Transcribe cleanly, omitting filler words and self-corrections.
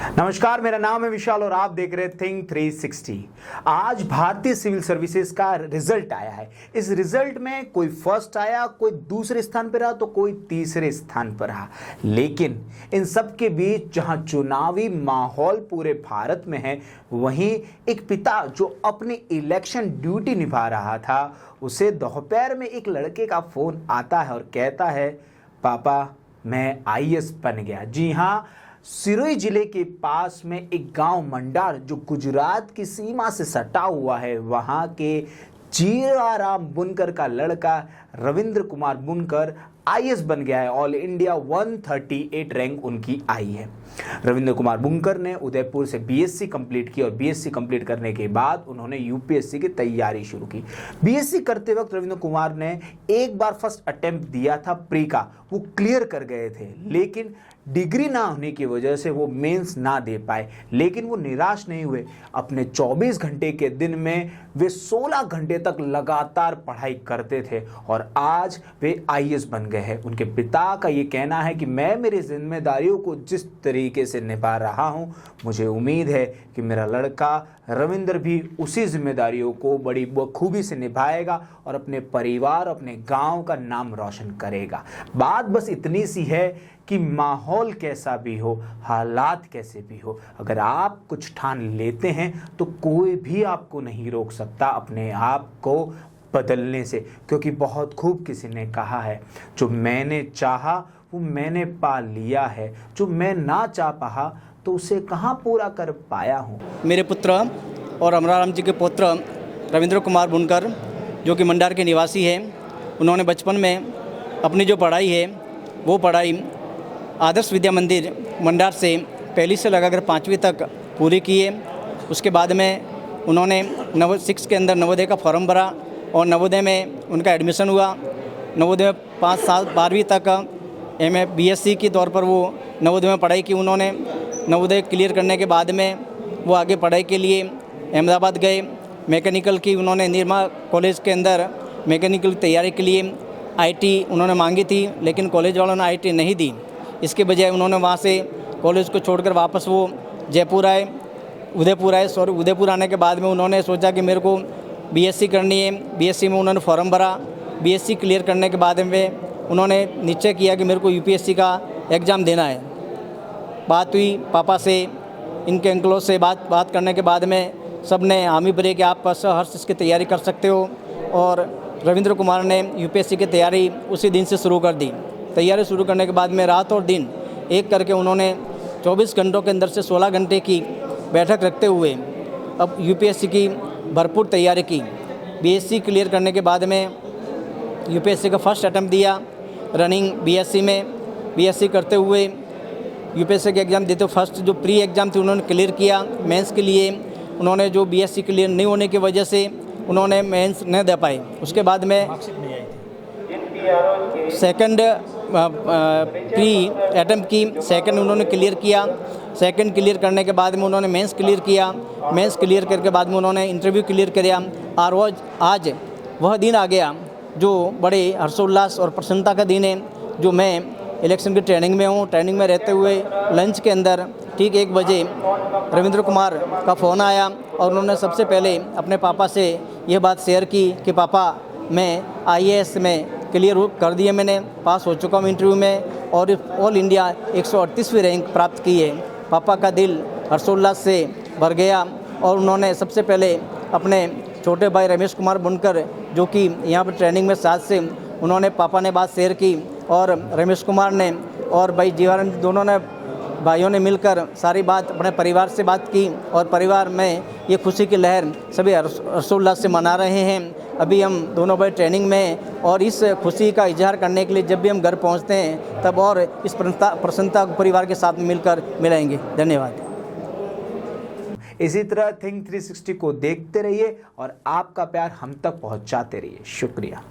नमस्कार, मेरा नाम है विशाल और आप देख रहे हैं थिंक 360। आज भारतीय सिविल सर्विसेज का रिजल्ट आया है। इस रिजल्ट में कोई फर्स्ट आया, कोई दूसरे स्थान पर रहा तो कोई तीसरे स्थान पर रहा। लेकिन इन सब के बीच जहां चुनावी माहौल पूरे भारत में है, वहीं एक पिता जो अपनी इलेक्शन ड्यूटी निभा रहा था, उसे दोपहर में एक लड़के का फोन आता है और कहता है, पापा मैं आईएएस बन गया। जी हाँ, सिरोही जिले के पास में एक गांव मंडार जो गुजरात की सीमा से सटा हुआ है, वहां के जीराराम बुनकर का लड़का रविंद्र कुमार बुनकर आईएएस बन गया है। ऑल इंडिया 138 रैंक उनकी आई है। रविंद्र कुमार बुनकर ने उदयपुर से बीएससी कंप्लीट की और बीएससी कंप्लीट करने के बाद उन्होंने यूपीएससी की तैयारी शुरू की। बीएससी करते वक्त रविंद्र कुमार ने एक बार फर्स्ट अटेम्प्ट दिया था प्री का, वो क्लियर कर गए थे, लेकिन डिग्री ना होने की वजह से वो मेंस ना दे पाए। लेकिन वो निराश नहीं हुए। अपने 24 घंटे के दिन में वे 16 घंटे तक लगातार पढ़ाई करते थे और आज वे आईएएस बन गए हैं। उनके पिता का ये कहना है कि मैं मेरी जिम्मेदारियों को जिस तरीके से निभा रहा हूं, मुझे उम्मीद है कि मेरा लड़का रविंद्र भी उसी जिम्मेदारियों को बड़ी बखूबी से निभाएगा और अपने परिवार, अपने गांव का नाम रोशन करेगा। बात बस इतनी सी है कि माहौल कैसा भी हो, हालात कैसे भी हो, अगर आप कुछ ठान लेते हैं तो कोई भी आपको नहीं रोक सकता अपने आप को बदलने से। क्योंकि बहुत खूब किसी ने कहा है, जो मैंने चाहा वो मैंने पा लिया है, जो मैं ना चाह पाया तो उसे कहाँ पूरा कर पाया हूँ। मेरे पुत्र और अमराराम जी के पुत्र रविंद्र कुमार बुनकर, जो कि मंडार के निवासी हैं, उन्होंने बचपन में अपनी जो पढ़ाई है वो पढ़ाई आदर्श विद्या मंदिर मंडार से पहली से लगाकर 5वीं तक पूरी की है। उसके बाद में उन्होंने 6 के अंदर नवोदय का फॉर्म भरा और नवोदय में उनका एडमिशन हुआ। नवोदय में 5 साल 12वीं तक एमए बीएससी के तौर पर वो नवोदय में पढ़ाई की। उन्होंने नवोदय क्लियर करने के बाद में वो आगे पढ़ाई के लिए अहमदाबाद गए। मैकेनिकल की उन्होंने निर्मा कॉलेज के अंदर मैकेनिकल तैयारी के लिए आईटी उन्होंने मांगी थी, लेकिन कॉलेज वालों ने आईटी नहीं दी। इसके बजाय उन्होंने वहाँ से कॉलेज को छोड़कर वापस वो उदयपुर आए। उदयपुर आने के बाद में उन्होंने सोचा कि मेरे को बीएससी करनी है। बीएससी में उन्होंने फॉर्म भरा। बीएससी क्लियर करने के बाद में उन्होंने निश्चय किया कि मेरे को यूपीएससी का एग्ज़ाम देना है। बात हुई पापा से, इनके अंकलों से बात करने के बाद में सब ने हामी भरी कि आप हर चीज़ की तैयारी कर सकते हो। और रविंद्र कुमार ने यूपीएससी की तैयारी उसी दिन से शुरू कर दी। तैयारी शुरू करने के बाद में रात और दिन एक करके उन्होंने 24 घंटों के अंदर से 16 घंटे की बैठक रखते हुए अब यूपीएससी की भरपूर तैयारी की। बीएससी क्लियर करने के बाद में यूपीएससी का फर्स्ट अटेम्प्ट दिया रनिंग बीएससी में। बीएससी करते हुए यूपीएससी के एग्ज़ाम देते फर्स्ट जो प्री एग्ज़ाम थी उन्होंने क्लियर किया। मेंस के लिए उन्होंने जो बीएससी क्लियर नहीं होने की वजह से उन्होंने मेंस नहीं दे पाए। उसके बाद में सेकंड प्री अटेम्प्ट की सेकंड उन्होंने क्लियर किया। सेकंड क्लियर करने के बाद में उन्होंने मेंस क्लियर किया। मेंस क्लियर करके बाद में उन्होंने इंटरव्यू क्लियर किया। और आज वह दिन आ गया जो बड़े हर्षोल्लास और प्रसन्नता का दिन है। जो मैं इलेक्शन की ट्रेनिंग में हूँ। ट्रेनिंग में रहते हुए लंच के अंदर ठीक 1 बजे रविंद्र कुमार का फ़ोन आया और उन्होंने सबसे पहले अपने पापा से यह बात शेयर की कि पापा मैं आईएएस में क्लियर कर दिए, मैंने पास हो चुका हूँ इंटरव्यू में और ऑल इंडिया 138वीं रैंक प्राप्त की है। पापा का दिल हर्षोल्लास से भर गया और उन्होंने सबसे पहले अपने छोटे भाई रमेश कुमार बुनकर, जो कि यहाँ पर ट्रेनिंग में साथ से, उन्होंने पापा ने बात शेयर की और रमेश कुमार ने और भाई जीवानंद दोनों ने भाइयों ने मिलकर सारी बात अपने परिवार से बात की और परिवार में ये खुशी की लहर सभी हर्षोल्लास से मना रहे हैं। अभी हम दोनों भाई ट्रेनिंग में और इस खुशी का इजहार करने के लिए जब भी हम घर पहुंचते हैं तब और इस प्रसन्नता परिवार के साथ मिलकर मिलाएंगे। धन्यवाद। इसी तरह थिंक 360 को देखते रहिए और आपका प्यार हम तक पहुंचाते रहिए। शुक्रिया।